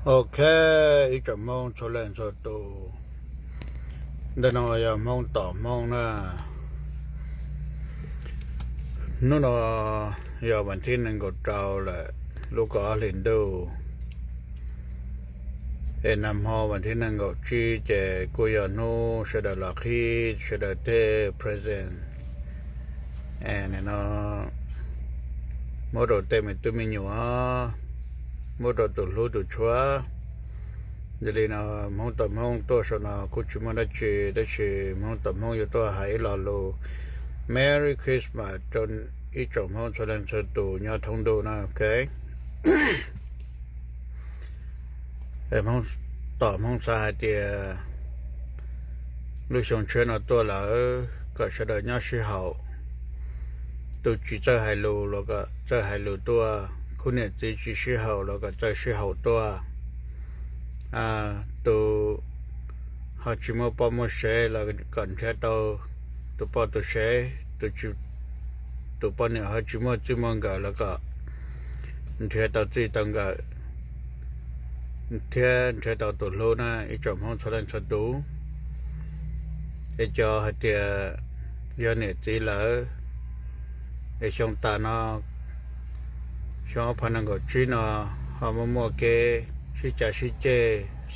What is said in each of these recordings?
โอเคอีกมองโซเลนโซโตเดนอยามองต่อมองนะนู่นอยาวันที่หนึ่งก็เจ้าแหละลูกก็เล่นดูนำฮอวันที่หนึ่งก็ชี้เจกุยานูเสดลักฮีเสดเต present นะโมโดเตมิตุมิญัวโมโดตุลูตุชัวเดี๋ยวมองต่อมองตัวสนาคุชิมันได้เชมองต่อมองอยู่ตัวหายลาโล Merry Christmas จนอีจมองแสดงสตูญาทงดูนะโอเคมองต่อมองสาเตียลูกชงเชิญตัวละก็แสดงญาชิเฮาตัวจีเจอไฮโลแล้วก็เจอไฮโลตัวคุณเนี่ยจีชิเฮาแล้วก็เจอชิเฮาตัวตัวหาชิมอปอมเชแล้วก่อนแค่ตัวปอตัวเชตัวปอเนี่ยหาชิมอจิมังกะแล้วก็แค่ตัวจีตังกะแค่ตัวโลนะอีจอมห้องแสดงสตูจอหัดเตียยาเนี่ยจีเหลอช่องตานะช่องพันธุ์ก็จีนะหามัวเกชิเจ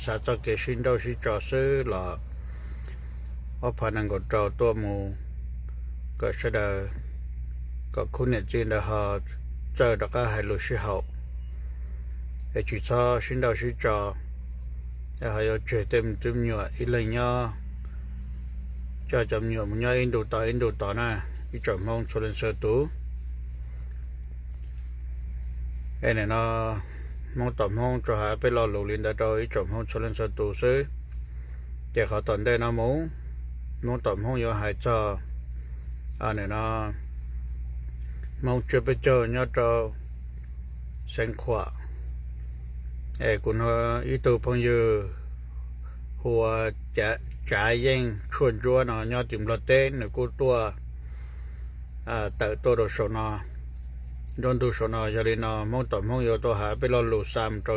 สาจะเกชินดาชิจอซื้อละพันธุ์ก็เจ้าตัวมูก็แสดงก็คุณเนี่ยจีนะฮะเจอแล้วก็ให้รู้ชิเฮาจิตาชินดาชิจาให้เจอเต็มอยู่อีหลังยาจะจำอยู่มันยาอินโดตานะอีจอมมองโซเลนเซตูเนี่ยนะมองต่อมองจะหาไปรอโลลินได้โดยจอมมองโซเลนเซตูซื้อเจ้าเขาตอนได้นะมองต่อมองอยู่หายจอเนี่ยนะมองจะไปเจอเนี่ยจะเส้นขวาคุณอีตัวพงอยู่หัวจะจ่ายยังชวนจัวนะยอดติมรถเต้นกูตัวแต่ตัวโดชนะโดนดูชนะยาลีนะมองต่อมองอยู่ตัวหาไปรอลูซามตัว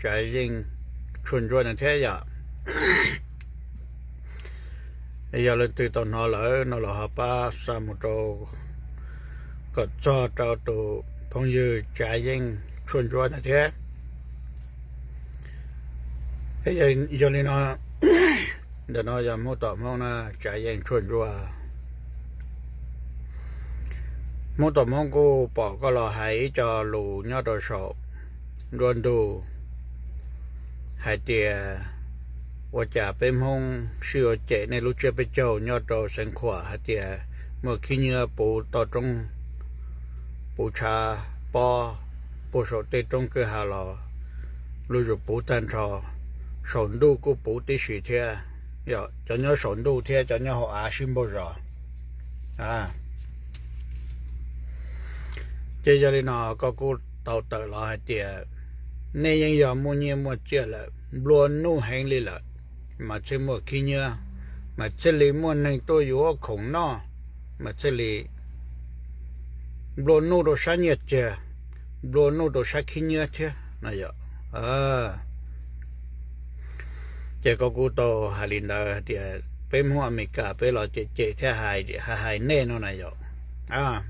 จ่ายยังชวนจัวนั่นแท้ยาอย่าเลยตื่นตอนนอนเลยหาป้าสามตัวก็จอตัวพงอยู่จ่ายยังชวนจัวนั่นแท้ยาลีนะเดี๋ยวน้อยจะมองต่อมองนะจ่ายยังชวนจัวมองต่อมองกูปอกก็รอหายจอหลูยอดชอบรวนดูหายเตียว่าจะเป็นห้องเชื่อเจในรู้เจไปเจ้ายอดเส้นขวาหายเตียเมื่อขี้เนื้อปูต่อตรงปูชาปอปูโสเตตรงคือหาลอรู้จุปูตันทอสนดูกูปูที่สีเทียจะเนื้อสนดูเทียจะเนื้อหัวอาชิมบ่รอเจยาลีนาก็กูเต่าละให้เตียเนี่ยยังยอมมัวเนียมัวเจละบลวนนู่แหงเลยละมาเชมัวขี้เนื้อมาเชลีมัวในตัวอยู่ของนอมาเชลีบลวนนู่โดชาเนียเจบลวนนู่โดชาขี้เนื้อเจนะยะเจก็กูโตฮาลินดาเตียเป็นหัวอเมริกาไปรอเจแท้หายแน่นอนนะยะ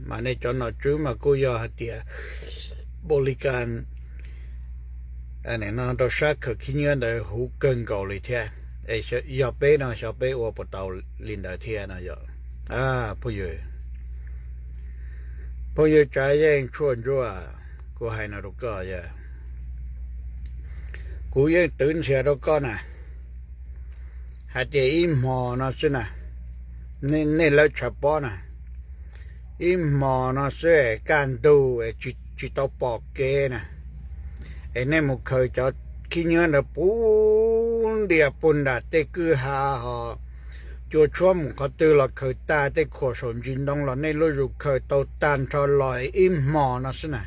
มาในจอนจูมากูยอเตียบริการเนี่ยนะตัวชักขี้เนื้อได้หูเกินเก่าเลยแท้ยอเป้นะชอบเป้ว่าปตาวลินดาเทียนะยอผู้ใหญ่ใจแย่งชวนจัวกูให้นะลูกก็กูยังตื่นเสียลูกก็นะหาเจอิมหอนะสินะนี่แล้วฉับป้อนะอิมหอนะเสียการดูจิตปอกเกนะเนี่ยมุเคยจะขี้เนื้อนะปูนเดียปุ่นดาเตคือหาหอจัวช่วมเขาตื่นละเคยตาเตขวสนจินดองละในรู้อยู่เคยโตตันทอลอยอิมหอนะสินะ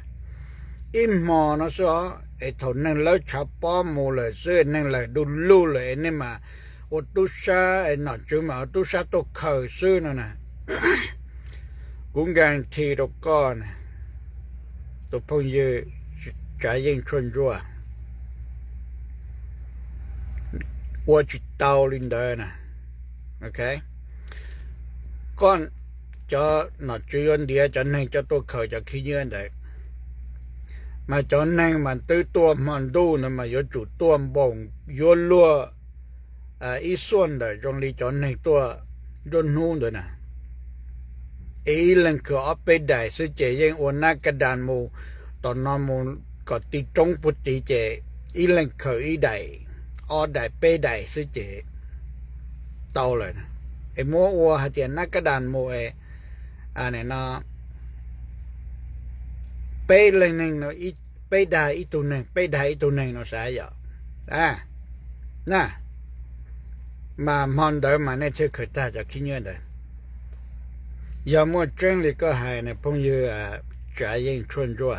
อิมหอนะสิถนนั่งแล้วฉับป้อมูเลยเสื้อนั่งเลยดูลู่เลยนี่มาอุตุชาหนอจุมาอุตุชาตัวเคยซื้อนะกุ้งแกงทีตัวก้อนตัวพงเยใจยิ่งชวนจัว我去到领导呢 OK ก่อนcho nó chuyên địa cho nên cho tôi khởi cho khi như đấy mà cho nên mà tư tuôn mà đu nó mà có chủ tuôn bồng vô lúa ý xuân đấy trong đi cho nên tôi rôn hôn rồi nè ý lần cửa ấp bê đại sư chế dân ổn nát cái đàn mù tỏ nó mù có tí trông bút tí chế ý lần khởi ý đại ở đại bê đại sư chế tao rồi nè em mua ua hạt tiền nát cái đàn mù ấy này nó bê lên nên nó ít bê đại ít tu nên nó sẽ vậy nè mà mòn đời mà nên chưa khởi ta cho khi nhớ đấy giờ mua chân thì có hai này phong như trả yên chuồn rồi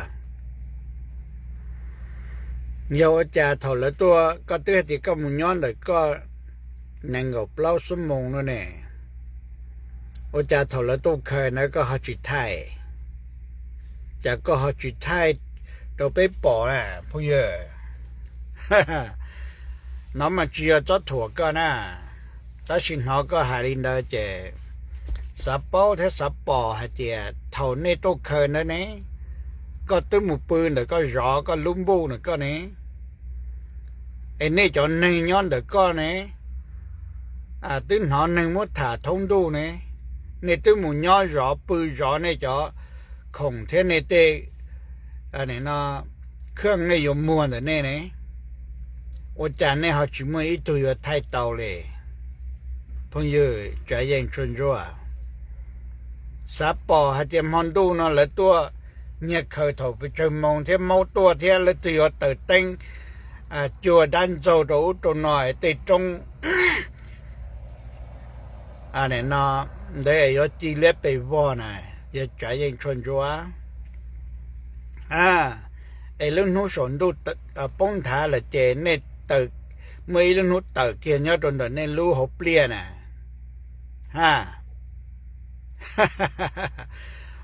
nhiều trả thầu là tôi có tới thì có một nhóm rồi có nàng ngọc lâu xuống mông nữa nè ở trả thầu là tôi khởi nó có họ chỉ thay chả có họ chỉ thay đâu bé bỏ nè phong như nó mà chia cho thuộc cơ nè ta xin họ có hai linh đó chè sắp bao thế sắp bỏ hay chè thầu này tôi khởi nữa nè có tới một bươn rồi có rõ có lung bu nữa có nè em này cho nên nhon được có nè tới họ nên muốn thả thông đu nè nè tới một nhon rõ bư rõ này cho không thế này tê này nó khương này dùng mua rồi nè nè ở trên này họ chỉ mua ít tuổi ở thái tàu lệ phong như trả yên chuồn rồi sắp bỏ hay chém hòn đu nó là tua nhẹ khởi thổ với chân mông thế máu tua thế là từ ở từ tinh chùa đan dầu đủ đồ nổi từ trong này nó để ở chi lép bị vò này giờ trả yên chuồn rồi ấy lúc nó sồn đu bông thả là chè nên từ mấy lúc nó từ kia nhớ trong đó nên lú hộp lia nè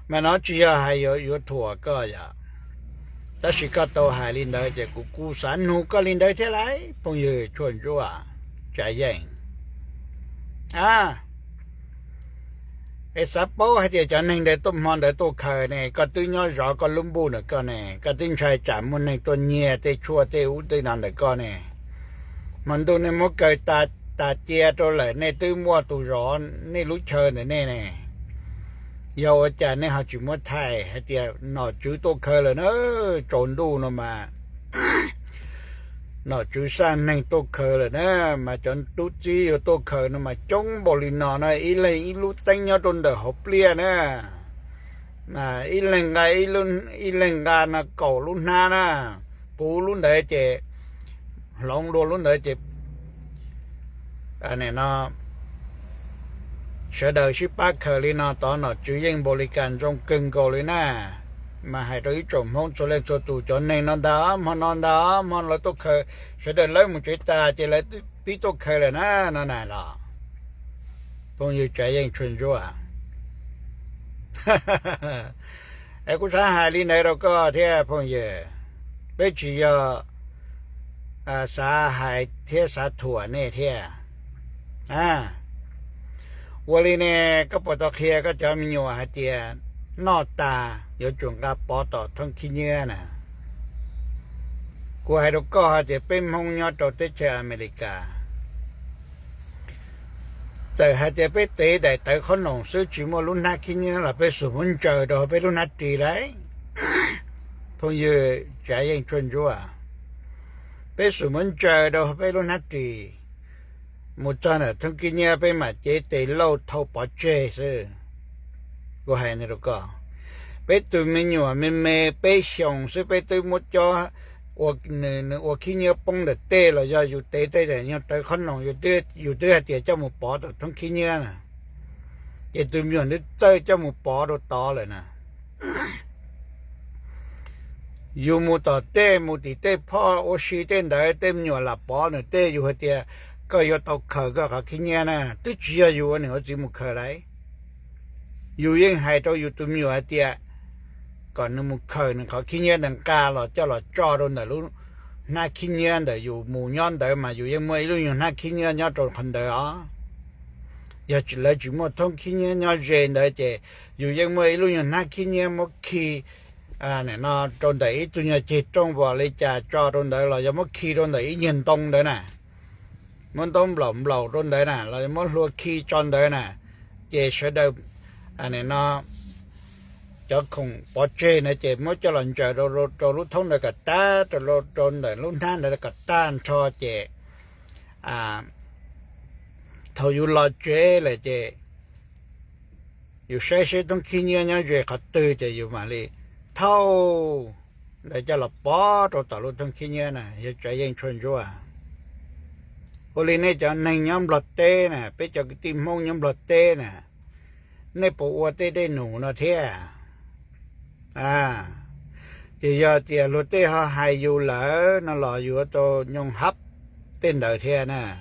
mà nó chỉ hay ở thua cơ vậy ta chỉ có tàu hai linh đời chỉ cú sản nu có linh đời thế lại phong như chuẩn rồi chạy dành cái sắp bố hay thì cho nên để tôm hòn để tôi khởi này có tôi nhớ rõ có lúng bu nữa cơ này có tin trai chạm muốn này tôi nhẹ tôi chua tôi ú tôi làm được cơ này mình tôi nên muốn cởi ta chia cho lại này tôi mua tôi rõ này lúc chơi này nè giờ ở nhà này họ chỉ muốn thay hay thì nó chú tôi khởi là nó trộn đu nó mà nó chú sang nên tôi khởi là nó mà chọn tú chi ở tôi khởi nó mà chống bò lì nó này ý lấy ý lúc đánh nhau trong đời hộp lia nè mà ý lên gà nó cầu luôn na nè bù luôn để chè lông đồ luôn để chè này nó sẽ đời ship bác khởi lên nó tỏ nó chú yên bò lì càn trong cưng cầu lên nè mà hai đứa trộm hôn cho lên cho tù cho nên nó đó mà là tôi khởi sẽ đợi lấy một chuyện ta chỉ lấy tí tôi khởi là nó này là phong như chạy yên truyền rồi em cũng thấy hai linh này đâu có thế phong như bây giờ xã hai thế xã thua này thếวันนี้เนี่ยก็ปตอเคียก็จะมีอยู่หาเตียนอตาอยู่จงกับปอต่อทั้งขี้เนื้อน่ะกูให้ดูก็หาเตียเป็นห้องยอดตัวเตชอเมริกาแต่หาเตียไปเตะได้แต่คนหนองซื้อจิมรุ่นนักขี้เนื้อล่ะไปสู่มันเจอดอกไปรุ่นนักตีได้พงยืใจยังชวนจัวไปสู่มันเจอดอกไปรุ่นนักตีmột trận ở trong kia nhà bên mà chế tế lâu thâu bỏ chế sư cô hay này đâu có bé tụi mình nhỏ mình mê bé xong sư bé tụi một cho hoặc khi nhà bông được tê là do dù tê để nhau tới khăn lòng dù tê hạt cho một bỏ được trong khi nhà nè chế tụi mình nó chơi cho một bỏ đồ to rồi nè dù một tờ tê một tí tê po ô xí tên đấy tên nhỏ là bỏ nữa tê dù hạt tiềnก็อยู่ตกเขยก็ขี้เงี้ยนะตึ๊ดเชียอยู่วันนี้เขาจีมุขอะไรอยู่ยังให้ตัวอยู่ตุ้มอยู่ไอเตียก่อนนึกมุขเขยนึงเขาขี้เงี้ยดังกาหรอเจ้าหรอจ่อโดนแต่รู้ หน้าขี้เงียนเดอยู่หมู่ย้อนเดมาอยู่ยังมวยรู้อยู่หน้าขี้เงียนย้อนตรงคนเดอ๋ออย่าจิเลยจิมัวท่องขี้เงียนย้อนเจนเดเจอยู่ยังมวยรู้อยู่หน้าขี้เงียนมักขี้เนี่ยนอตรงเดตัวเนี่ยจิตตรงบ่เลยจะจอตรงเดเราอย่ามักขี้ตรงเดยินตรงเดน่ะมันต้องเหล่าตรงเดน่ะเราอย่ามักรัวขี้จอนเดน่ะเจเสดเนี่ยนอcho không bỏ chơi này chỉ mới cho lần chờ rồi lúc thông là cả ta rồi rồi lúc tháng là cả ta cho chị thôi dù lo chơi là chị dù sẽ trong khi nhau rồi cả tư chị dù mà đi thâu để cho là bỏ rồi tao lúc trong khi nhau này giờ chạy yên chuyên rồi cô lên này cho này nhóm lọt tê nè bây giờ cái tim mông nhóm lọt tê nè này bộ tê tê nụ nó thế chỉ giờ thì lúc tê họ hay dù lỡ nó lò dù tôi nhung hấp tên đời thế nè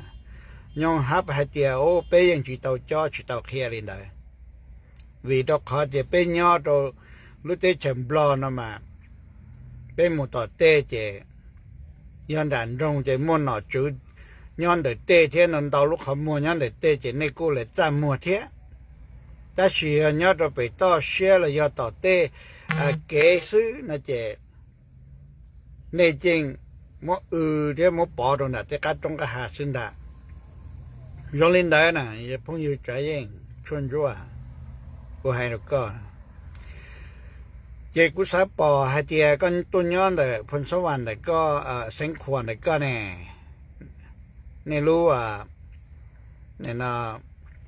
nhung hấp hay thì ô bây giờ chỉ tàu kia lên đời vì đó khó thì bây nhỏ tôi lúc tê chầm bò nó mà bây một tỏ tê chỉ nhân đàn rong chỉ muốn nó chú nhân đời tê thế nên tàu lúc họ mua nhân đời tê chỉ này cô lại ra mua thế ta chỉ nhớ rồi bị to xe là do tỏ tê kế xứ nó chè nên chừng mỗi thế mỗi bỏ rồi nè thế cả trong cái hạt sinh đã rồi lên đấy nè giờ phong yêu trái yên chuyên rùa của hai đứa con giờ cũng sắp bỏ hai tia con tuôn nhon để phun số vàng để có sinh khoản để có nè nên lu nên là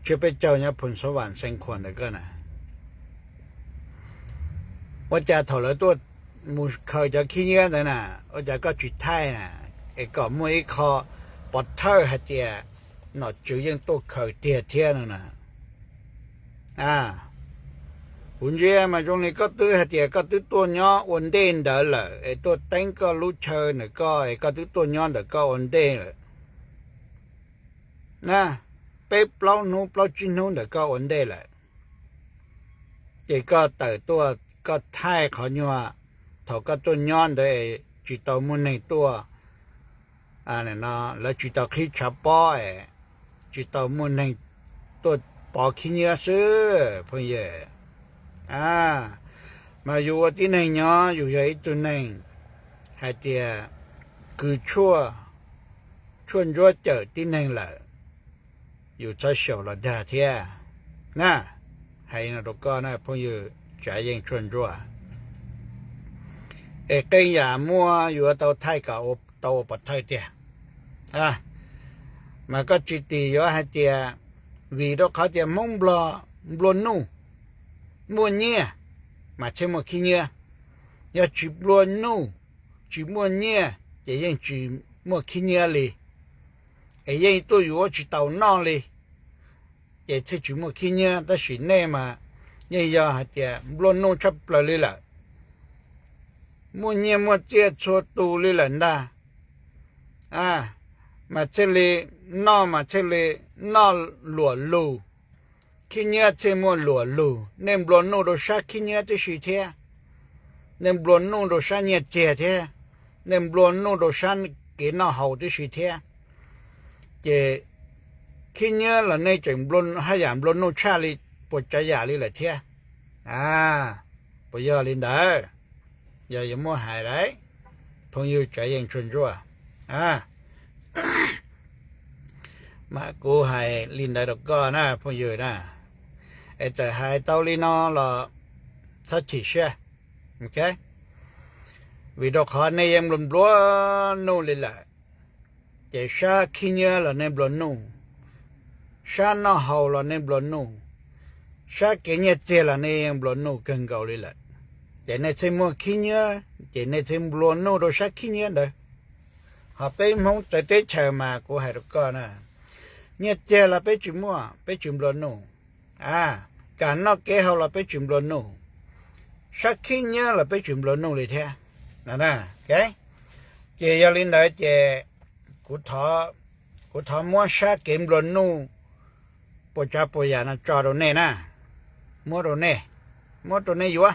chưa biết cho nhá phun số vàng sinh khoản để có nèว่าจะถอดตัวมูเคยจะขี้เงี้ยเลยนะว่าจะก็จุดท้ายนะไอ้ก็มวยคอปอดเท่าหัดเจียหนอจุยังตัวเคยเตี้ยเทียนนะปุ่นเจียมาตรงนี้ก็ตื้อหัดเจียก็ตื้อตัวย่อวันเด่นเด้อเลยไอ้ตัวเต็งก็รู้เชิญเนี่ยก็ไอ้ก็ตื้อตัวย่อเด้อก็วันเด่นเลยนะไปเปล่าหนูเปล่าจิ้นหนูเด้อก็วันเด่นเลยเจ้ก็เติร์ตัวก็ท้ายเขาเนี่ยเขาก็ต้นย้อนได้จิตตมุนในตัวเนี่ยนะแล้วจิตตขี้ชับป้อยจิตตมุนในตัวปอขี้เนื้อซื้อพวกเย่มาอยู่ที่ไหนเนาะอยู่ในตัวไหนให้เดียคือชั่วชวนรั้วเจอที่ไหนแหละอยู่ใช้เสาละดาเทียนะให้นะตัวก็นะพวกเย่trái yên chuyên rùa cây nhà muaอยู่tàu thay cả tàu bật thay tiệt mà có chỉ tì ở hai tiệt vì đóเขาtiệt mông blo nu mua nhia mà chơi một khi nhia giờ chỉ blo nu chỉ mua nhia chỉ yên chỉ mua khi nhia li yên tôiอยู่chỉ tàu non li giờ chơi chỉ mua khi nhia ta chỉ nè mà như giờ hạt tiệt bồn nô chấp lại là mua nhiều mua chia cho tù lên là mà chơi lì nó mà chơi lì nó lùa lù khi nhớ chơi mua lùa lù nên bồn nô đồ sa khi nhớ chơi gì thế nên bồn nô đồ sa nhẹ chè thế nên bồn nô đồ sa cái nó hậu chơi gì thế chè khi nhớ là nên chuyện bồn hay giảm bồn nô cha lì bộ trái giả đi là thế bây giờ lên đấy giờ giống mua hài đấy phong yêu trái yên chuyên rồi mà cô hài lên đấy được co na phong yêu na ấy tại hai tao lên nó là thất chỉ xe ok vì đó khó này em luôn lúa nô lên lại để sa khi nhớ là nên luôn nô sa nó hậu là nên luôn nô sa cái nhẹ chế là nên bồn nô cần cầu đi lại để này thêm mua khi nhớ để này thêm bồn nô rồi sa khi nhớ đấy họ bé mong tới tới chờ mà của hai đứa con nhẹ chế là bé chim mua bé chim bồn nô cả nó kế hậu là bé chim bồn nô sa khi nhớ là bé chim bồn nô đi theo nè cái chế giờ lên đấy chế của thọ mua sa kiếm bồn nô bộ cha bộ già nó cho đồ này nè mua đồ này vô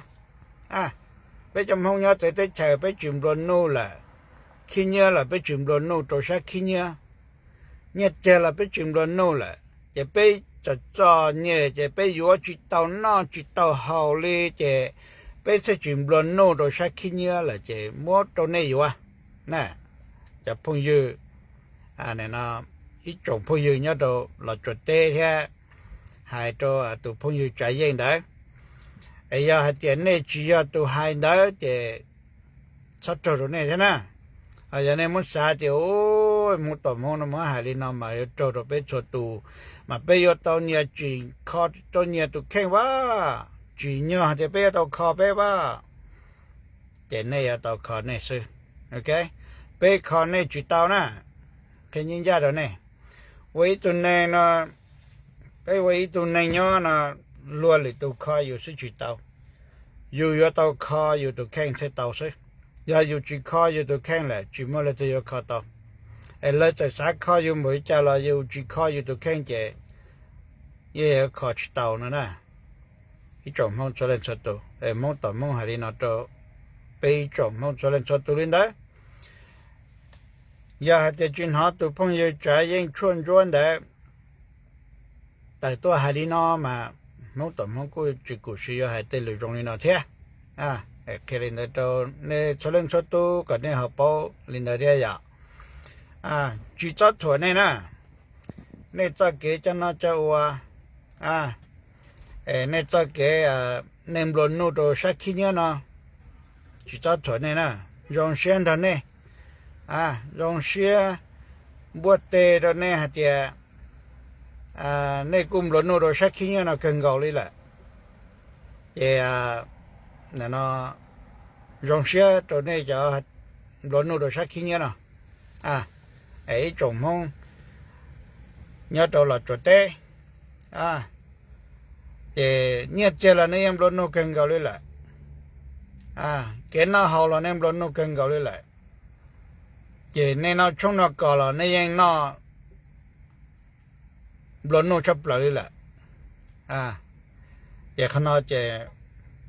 bây giờ không nhớ tới chờ bé chìm đồ nô là ขี้เหงื่อล่ะไปจุ่มโดนโนตัวชักขี้เหงื่อเนี่ยเจล่ะไปจุ่มโดนโนล่ะจะไปจะจ่อเนี่ยจะไปอยู่จิตเตาหน้าจิตเตาเฮาเลยจะไปใส่จุ่มโดนโนตัวชักขี้เหงื่อล่ะจะหมดตัวนี้อยู่น่ะจะพงยือเนี่ยนะอีจงพงยือเนี่ยตัวเราจุดเตะแท้หายตัวพงยือใจเย็นได้ไอ้ยาหัดเตียนเนี่ยจียาตัวหายได้จะชัดตัวเนี่ยใช่ไหมอย่างนี้มันสาธิโอ้ยมุดต่อมองน้ำมันหายเลยน้ำมาโจทย์ไปโจทย์ตัวมาไปยอดตัวเนี่ยจีคอตัวเนี่ยตัวแข็งว่าจีเนี่ยจะไปตัวคอไปว่าเจเนี่ยตัวคอเนี่ยซื้อโอเคไปคอเนี่ยจีตัวนะแค่ยิงยาตัวเนี่ยไว้ตัวเนี่ยนะไปไว้ตัวเนี่ยนะล้วนเลยตัวคออยู่ซื้อจีตัวอยู่ตัวคออยู่ตัวแข็งใช้ตัวซื้ออย่าอยู่จีคออยู่ตัวแข็งแหละจีมันเลยจะอยู่คอตัวไอ้เลยจะสักคออยู่มือจะเราอยู่จีคออยู่ตัวแข็งเจยี่คอจีตัวนั่นนะอีจอมห้องจะเล่นชัดตัวมองต่อมองหาดีนอตัวไปจอมห้องจะเล่นชัดตัวลินได้อย่าให้แต่จินหาตัวพงยืใจยังชวนจวนได้แต่ตัวหาดีนอมามองต่อมองกูจีกูชีอย่าให้แต่เลยตรงนี้นอเท่แค่เล่นตัวเนี่ยจะเล่นชัดตัวก็เนี่ยเขาเป้าลินได้เดียวจีจัดถั่วเนี่ยนะเนี่ยจะเก๋จะน่าจะว่าเนี่ยจะเก๋เนี่ยบนนู้นตัวชักขี้เนี่ยนะจีจัดถั่วเนี่ยนะยองเชียนตัวเนี่ยยองเชียบวชเตตัวเนี่ยฮะเจ้เนี่ยกุมบนนู้นตัวชักขี้เนี่ยนะเก่งเกาเลยแหละเจ้เนี่ยนะยองเชียตัวเนี่ยจะบนนู้นตัวชักขี้เนี่ยนะไอ้จงมงnhớ đầu là chỗ tê để nhớ chơi là nên em luôn nô kênh gạo lên lại cái nào hậu là nên luôn nô kênh gạo lên lại để nên nó trong nó cỏ là nên em nó luôn nô chấp lại lên lại để khi nào để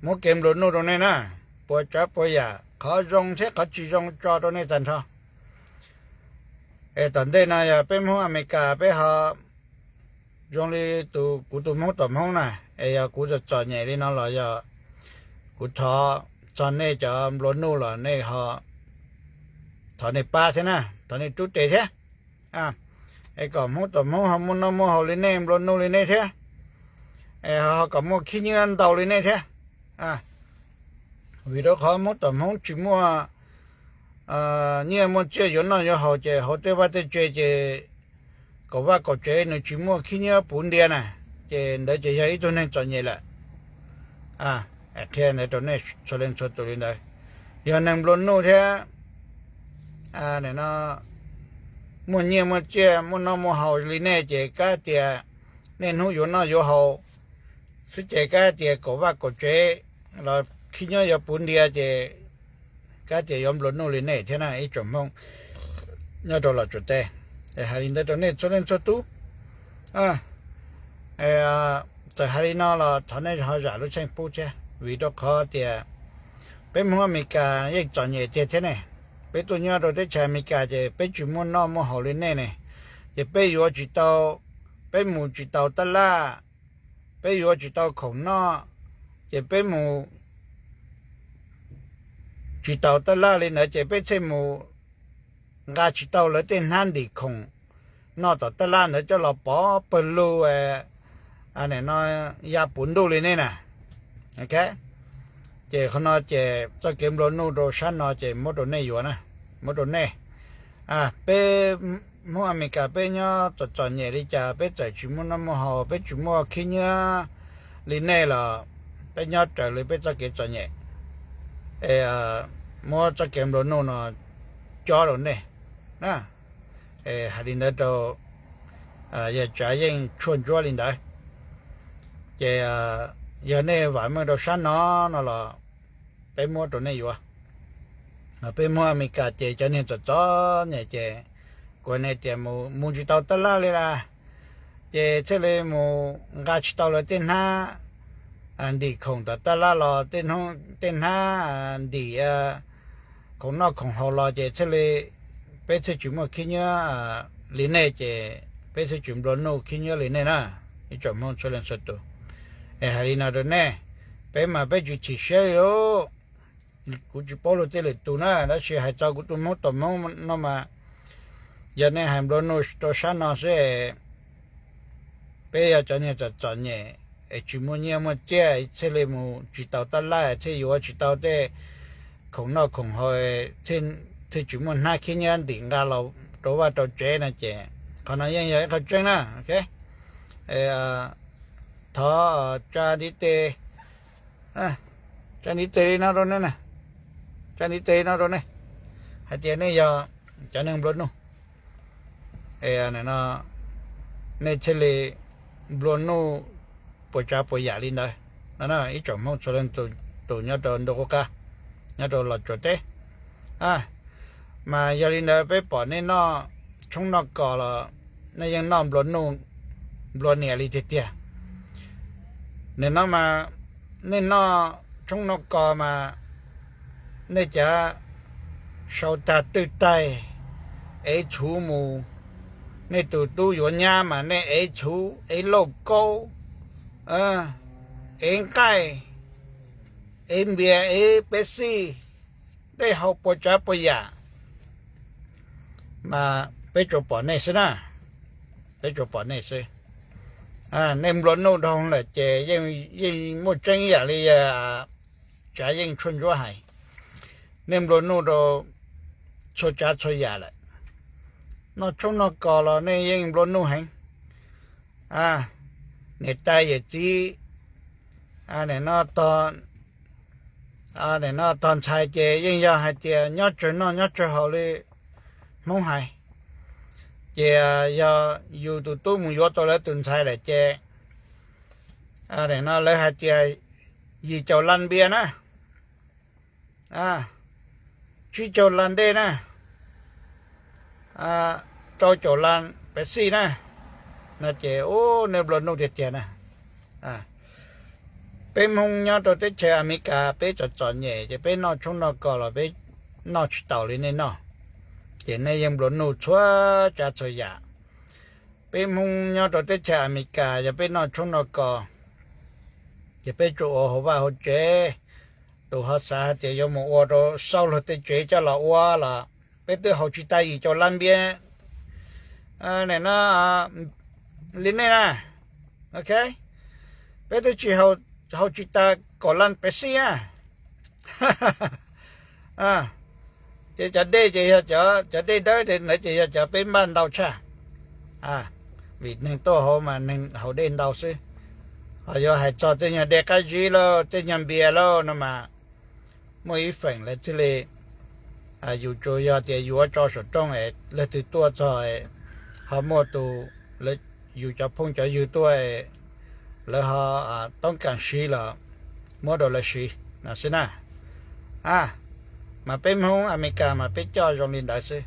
mỗi kem luôn nô đồ này nè bữa chả bữa giờ khó dùng thế khó chỉ dùng cho đồ này thành sao tận đây này bên hoa Mỹ cả bên họ dùng đi tụ cụ tụ mông tầm mông này cụจะจอดใหญ่đi nó là giờ cụ thọ chọn này cho lớn nô là này họ thọ này ba thế nè thọ này chút tệ thế còn mông tầm mông họ muốn nó mua họ lên này lớn nô lên này thế họ còn mua khi như ăn tàu lên này thế vì đó họ mông tầm mông chỉ mua như một chơi giống nó họ chơi họ tới bắt chơi có ba có chơi nó chỉ mua khi nhớ bốn đĩa này chơi để chơi ấy cho nên chọn nhẹ lại thế này cho nên cho lên cho tôi lên đây giờ nằm luôn nô thế này nó mua nhiều một chơi mua nó mua hậu lên này chơi cá tiền nên hú giống nó giống hậu sẽ chơi cá tiền có ba có chơi là khi nhớ giờ bốn đĩa chơi cá tiền giống luôn nô lên này thế này chọn mong nhớ đó là chuyện tệ hai đứa đó này cho nên cho tú tại hai nó là thằng này họ giả lúc xem phụ chứ vì đó khó thì bên mua mình cả एक chọn nhẹ thế này bên tôi nhớ rồi đấy chơi mình cả thì bên chủ mua nó mua hậu lên này này thì bên vừa chỉ tàu bên mua chỉ tàu tất la bên vừa chỉ tàu khổng nó thì bên mua chỉ tàu tất la lên nữa thì bên xem mua gà chỉ tàu lấy tên han đi khổng nó tàu tất la nữa cho nó bỏ bự lù này nó ya bún đu lên này nè ok chỉ không nó chỉ cho kiếm đồ nô đồ sắn nó chỉ một đồ này vừa nè một đồ này bé mua mình cả bé nhá chọn nhẹ đi chả bé chạy chỉ mua năm mua hồ bé chỉ mua khi nhá lên này là bé nhá trở lại bé cho kiếm chọn nhẹ mua cho kiếm đồ nô nó cho đồ này nè hai đứa đó giờ trái những chuồn chuồn lên đấy giờ này vài mươi đồ sắn nó là bé mua đồ này vừa bé mua mình cả chế cho nên cho nhẹ chế của này chế mua chỉ tàu tất la lên là chế thế này mua gà chỉ tàu là tên ha đi không tất la là tên ha đi ของนอกของเฮาลอเจทะเลไปสิจุมคิญะลิเนเจไปสิจุมโรโนคิญะลิเนนะอีจอมชเลนสตหารินาโดเนไปมาไปจุชิเชโรกูจิปอโลเตเลตุนะแล้วสิให้จากุตุมตมนมายาเนหัมโรโนสโตชานาเซไปยาจันเนจะจันเนจิโมเนียมเจเซเลมูจิตาวตะลาเทอยู่จิตาวเตของนอกของเฮาที่จุมันน่าคิดยันดิ่งกาเราตัวว่าตัวเจนะเจขณะยังยังเขาเจนะโอเคท้อจาดิเตจาดิเตนะโรนั่นน่ะจาดิเตนะโรนี่หาเจเนี่ยยาจานึงบลนูเนี่ยนะเนี่ยเชลีบลนูปจาปยาลินได้นั่นน่ะอีจอมชลนตัวเนี้ยตัวดกกะเนี่ยตัวหลอดจุดเตมายาลินได้ไปปอนี่นอช่องนอกก่อละนี่ยังน้อมบลนูบลเนี่ยลิเตียเนี่ยน้อมาเนี่ยนอช่องนอกก่อมาเนี่ยจะชาวตาตื้อไตชูมูเนี่ยตู้อยู่เนี่ยมาเนี่ยชูโลโก้ไก่เบียเปซี่ได้เฮาปจาปยามาไปจบปอนี่ซินะไปจบปอนี่ซิในมรโนดองแหละเจยังหมดจังอย่าเลยจะยังชวนจัวให้ในมรโนดชจาชยาแหละนอชงนอกอลในยังมรโนให้ในตายอย่าจีในนอตอนในนอตอนชายเจยังยาให้เจยอดจนยอดจะเขาเลยมองให้เจยาอยู่ตู้มึงยอดตัวแล้วตุนชายแหละเจในนอเลยให้เจยีเจ้าลันเบียนะชื่อเจ้าลันเดนะเจ้าลันเปซี่นะน่าเจโอ้เนบลโนเจนะเป็นมงยอดตัวเจอเมริกาไปจอดเนี่ยจะเป็นนอชงนอกอลไปนอชิตาเลยเนี่ยนอเจในยังบลโนชัวจะชยาเป็นมงยอดตัวเจอเมริกาจะเป็นนอชงนอกอจะเป็นจูโอหัวหัวเจตัวหัวสาเจยมอตัวเศร้าเลยเจจะละวัวละเป็นตัวหัวจิตใจจอลันเบียเนี่ยนะลินเนี่ยนะโอเคเป็นตัวจีเขาจิตากอลันเปซี่จะได้จะได้ไหนจะเป็นบ้านดาวชาวิดหนึ่งตัวเขามาหนึ่งเขาเดินดาวซิเขาจะให้จอดที่เนี่ยเด็กจีแล้วที่เนี่ยเบียแล้วนั่นมาไม่ฝันเลยที่เลยอยู่โจยาเดียอยู่ว่าจอสุดตรงเลยติดตัวจอยเขาหมดตัวเลยอยู่จะพุ่งจะอยู่ตัวแล้วเขาต้องการชีละหมดเลยชีนะสินะมาเป็นหงอเมริกามาเป็นเจ้าจงลินได้สิ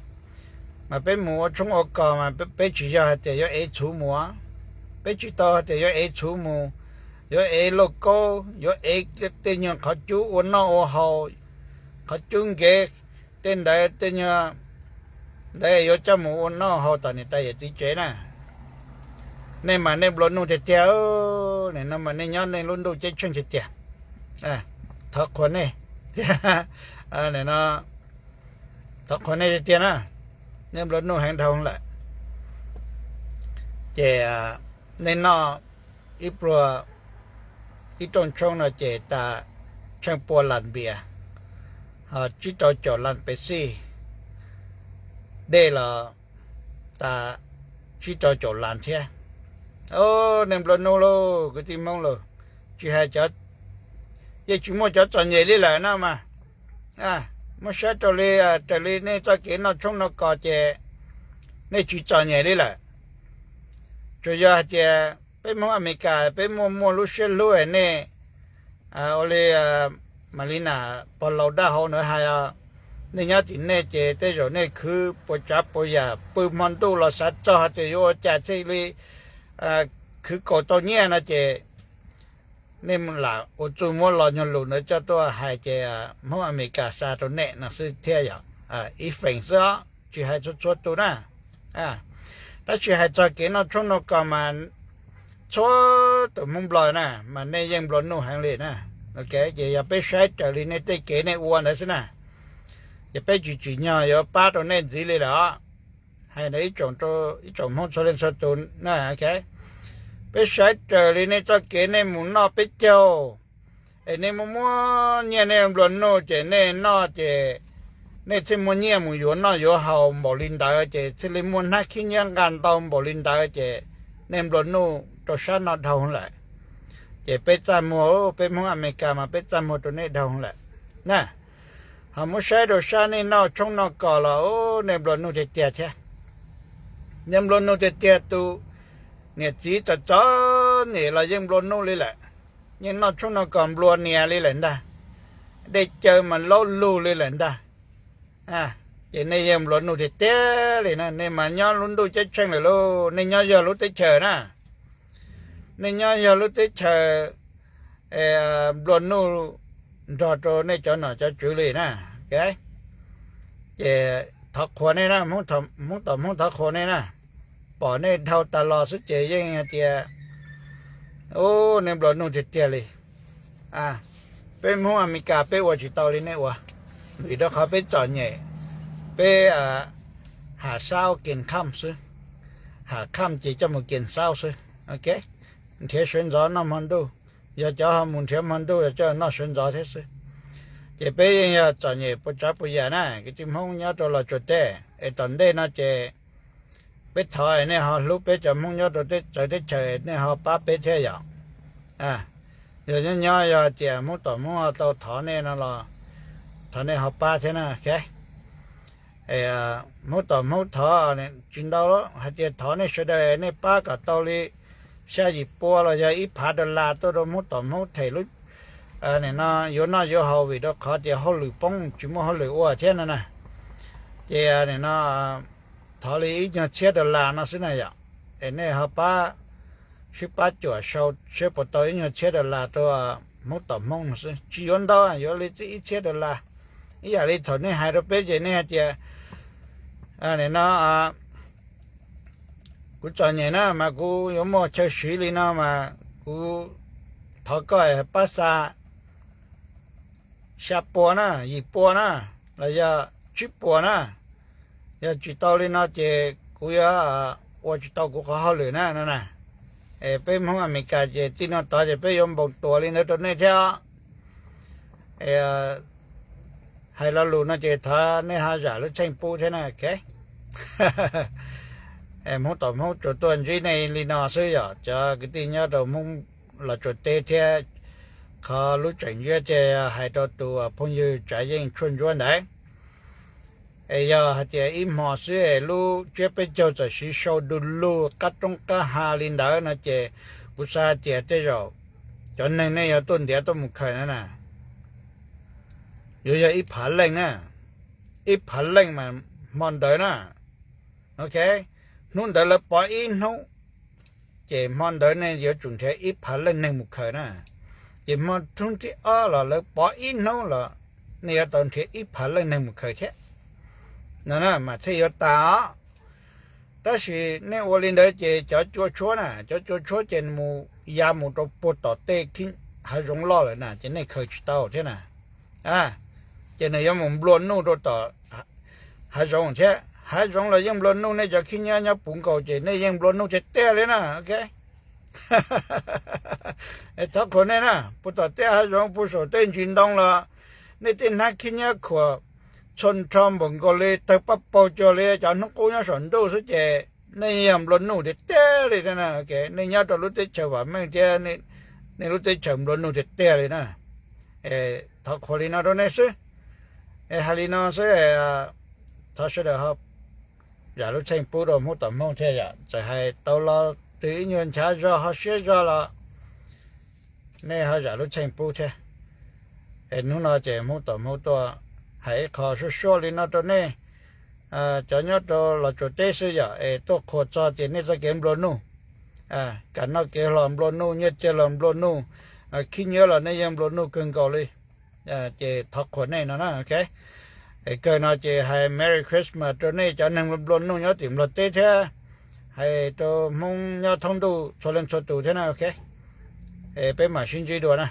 มาเป็นหมูชงอกามาเป็นจียาเดียชูหมูเป็นจีต่อเดียชูหมูโลโก้เตียงเขาจูวันนอเขาจุงเกเต้นได้เตียงได้จมูกวันนอเขาตอนนี้ได้ตีเจนะในมาในบลนูเจียวในน้ำมันในย้อนในรุ่นดูเจชนเจียทักคนนี่เนี่ยนะทักคนนี่เจียนะในบลนูแห่งทองแหละเจในนออีปลัวอีต้นช่องน่ะเจตาช่างปัวลันเบียจิตจอลันเปซี่ได้ละตาจิตจอลันเทียโอ้เนมบลโนโลก็ที่มองโลจีให้จัดยังชิมจัดจนใหญ่เลยแหละนะมาไม่ใช่ตัวเลยเนี่ยจะเกินนอช่องนอกอเจเนี่ยจีจนใหญ่เลยแหละจะยาเจเป็นมออเมริกาเป็นมอลุเชลลูเนี่ยโอเลมาลินาพอเราได้เขาเนื้อหายเนี่ยยัดอินเนี่ยเจแต่เดี๋ยวเนี่ยคือปจับปยาปืนมันตู้เราสัตว์จ่อจะโยจัดใช่เลยคือกดตัวเนี้ยนะเจ นี่มันล่ะโอจุมลอยลุนะเจ้าตัวหายใจมอเมริกาซาตัวเนนะซื้อเที่ยอีเฟงซะจิให้ชดตัวนะถ้าจิให้จะกินเอาช่วงนกก็มันชดตัวมุมบลอยนะมันในยังบลอนนู่หังเลยนะโอเคอย่าไปใช้แต่ลีในเตเกในอ้วนนะสินะอย่าไปจุๆเนี่ยอย่าป้าตัวเน้นสิเลยล่ะให้ในอีจงห้องชดเล่นชดตัวนะโอเคไปใช้แต่ลีในจะเกในหมุนนอไปเจ้าไอ้ในมัวเนี่ยในบลอนนู่เจในนอเจในที่มันเนี่ยมันอยู่นออยู่เฮาบ่ลินดาเจที่ลิมันนักขินยังกันตอนบ่ลินดาเจในบลอนนู่ตัวฉันนอเท่าไหร่เจไปจำมัวไปมัวอเมริกามาไปจำมัวตัวนี้เท่าไหร่นะหามุใช้ตัวฉันนี่นอช่องนอก่อละโอ้ในบลอนนู่เจเตี้ยใช่ในบลอนนู่เจเตี้ยตัวเนี่ยจีจะจ้อเนี่ยเรายังบลอนนู่เลยแหละยังนอช่องนอก่อนบลอนเนี่ยเลยแหละนะได้เจอมันล้อลู่เลยแหละนะเจในยังบลอนนู่เจเตี้ยเลยนะในมันย้อนลุ้นดูเจ๊เชิงเลยลูในย้อนลุ้นเตเชอนะในย้อนลุ้นเตเชอบลอนนู่ดอโตในจอหน่อจะจุเลยนะแกเจทักขวนี่นะมุทักขวนี่นะป่อในเท่าตลอดสุดเจยังเตียโอ้ในบลอนนู่เจเตี้ยเลยเป็นมัวอเมริกาไปว่าจิตอเลยเนี่ยวะหรือถ้าเขาไปจอดเนี่ยไปหาเช้ากินค่ำซื้อหาค่ำจีจะมากินเช้าซื้อโอเคเที่ยว选择那么多要叫他们天蛮多要叫那选择的是这边要จอดเนี่ย不จับ不严นะก็จิมงยอตัวเราจุดเด้ไอ้ตอนเด้นะเจไปถอยเนี่ยเขาลุกไปจะมงยอตัวเด้จะได้เฉยเนี่ยเขาป้าไปเที่ยวเดี๋ยวนี้ยอเจมงต่อมงตัวถอนเนี่ยนั่นล่ะถอนเนี่ยเขาป้าใช่นะโอเคมต่อมถอเนี่ยจินดาวหาเจถอนเนี่ยสุดเลยเนี่ยป้ากับตอลีชาจิปัวเราจะอีพัดลาตัวมต่อมเทลุเนี่ยนะอยู่เฮาวิดเขาจะเขาหรือป้องจิมเขาหรือว่าเช่นนั้นนะเจเนี่ยนะถอลีอีกเชื่อดลานะสินะอย่าเนี่ยเขาป้าชิป้าจั่วเช่าเชื่อปตัวอีกเชื่อดลาตัวมต่อมสิจีนดาวอยู่เลยจะอีเชื่อดลาอย่าเลยถอนเนี่ยหายเราไปเจเนี่ยเจเนี่ยนะกูจอเนี่ยนะมากูยมเชื่อชีลีนะมากูทอก็ภาษาชาปัวนะญี่ปุ่นนะแล้วอย่าชิปัวนะอย่าจิตอลีนะเจกูอย่าว่าจิตอกูเขาเลยนะนั่นนะเป็นมัวอเมริกาเจที่นั่นต่อจะไปยมบอกตัวลีนะตัวนี้เจ้าให้เรารู้นะเจท่าเนี่ยหาจ่าแล้วใช้ปูใช่ไหมโอเคมองต่อมองจุดตัวนี้ในลีนาซื้อจะกิติเนี่ยเรามองเราจุดเตะเท่เขารู้จักเยอะเจให้ตัวพงยูใจยิ่งชวนไหนยาเจอิมหอซื้อรู้เจ็บไปเจ้าจะสีโชดูรู้กัดตรงกัหาลินดานะเจกุศลเจเจ้าจนในเนี่ยต้นเดียวต้นมุขนั่นน่ะอยู่อีผาเล่งนะอีผาเล่งมันเดินนะโอเคนู่นเดินแล้วปล่อยอินหูเจมันเดินเนี่ยอยู่จุดที่อีผาเล่งในมุขนะเจมันทุ่งที่แล้วปล่อยอินหูละเนี่ยตอนที่อีผาเล่งในมุขแท้นั่นนะมาที่ยตาแต่สิเนี่ยวอลินเดอร์เจจะชัวนะจะชัวเจนมูยามูตัวปวดต่อเตะขึ้นหายงล้อเลยนะเจเนี่ยเคยชิดเอาใช่ไหมเจเนี่ยยังมุนบลอนนู่ตัวต่อหายงใช่หายงเรายังบลอนนู่เนี่ยจะขึ้นเนี่ยปุ่งเก่าเจเนี่ยยังบลอนนู่จะเตะเลยนะโอเคถ้าคนเนี่ยนะปวดต่อเตะหายงผู้สาวเต้นจินดองละเนี่ยเต้นนักขึ้นเนี่ยขวบชนชอมบังกอเลยแต่ปั๊บปอจอเลยจานน้องกูเนี่ยสอนดูสุดเจในยามบลอนนู่เตะเลยนะโอเคในยามตัวรู้เตะเฉยว่าไม่เจในรู้เตะเฉยบลอนนู่เตะเลยนะถ้าคนนี้น่าโดนเนี่ยฮารินาเสียถ้าเสด็จครับอย่ารู้เช่นปูดมุตตมงเทียจะให้ตัวเราตีเงินชาจอเขาเสียจอละเนี่ยเขาอย่ารู้เช่นปูเทียนู่นเราเจมุตตมงตัวให้เขาช่วยลินาตัวนี้จะเนี่ยตัวเราจุดเตะเสียตัวโคจรเจนี่จะเกมบอลนู่กันนักเกลอนบอลนู่เนี่ยเจลอนบอลนู่ คิดเยอะแล้วในยังบลนูเกินก่อเลยเจทักคนในนะโอเคเกินเจให้ Merry Christmas ตัวนี้จะนึงบลนูยอติมรถเตแท้ให้ตัวมงยอทองดูชลนชตูเท่านั้นโอเคไปมาชินจีดูนะ